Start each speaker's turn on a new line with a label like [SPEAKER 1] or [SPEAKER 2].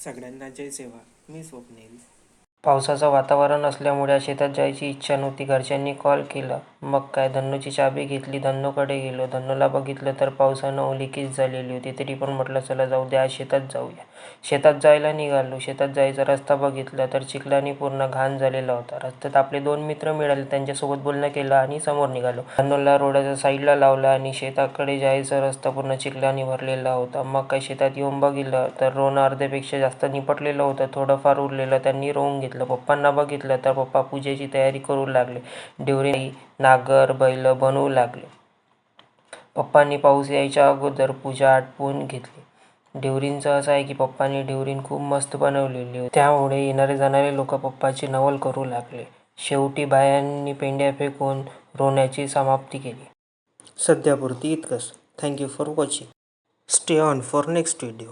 [SPEAKER 1] सगळ्यांना जय सेवा. मी स्वप्नील.
[SPEAKER 2] पावसाचं वातावरण असल्यामुळे शेतात जायची इच्छा नव्हती. घरच्यांनी कॉल केला. मग काय, धन्नूची चावी घेतली, धन्नूकडे गेलो. धन्नूला बघितलं तर पावसानं ओलीकीच झालेली होती. तरी पण म्हटलं चला जाऊ द्या, आज शेतात जाऊया. शेतात जायला निघालो. शेतात जायचा रस्ता बघितला तर चिखलाने पूर्ण घाण झालेला होता. रस्त्यात आपले 2 मित्र मिळाले. त्यांच्यासोबत बोलणं केलं आणि समोर निघालो. धन्नूला रोडच्या साईडला लावलं आणि शेताकडे जायचा रस्ता पूर्ण चिखलाने भरलेला होता. मग काय, शेतात येऊन बघितलं तर रोवणं अर्ध्यापेक्षा जास्त निपटलेलं होतं. थोडंफार उरलेलं त्यांनी रोवून घेतलं. पप्पांना बघितलं तर पप्पा पूजेची तयारी करू लागले. ढेवरी, नांगर, बैल बनवू लागले. पप्पांनी पाऊस यायच्या अगोदर पूजा आटपून घेतली. ढेवरींचं असं आहे की पप्पांनी ढेवरीन खूप मस्त बनवलेली होती. त्यामुळे येणारे जाणारे लोक पप्पाची नवल करू लागले. शेवटी बायांनी पेंड्या फेकून रोवण्याची समाप्ती केली.
[SPEAKER 1] सध्यापुरती इतकंच. Thank you for watching. Stay on for next video.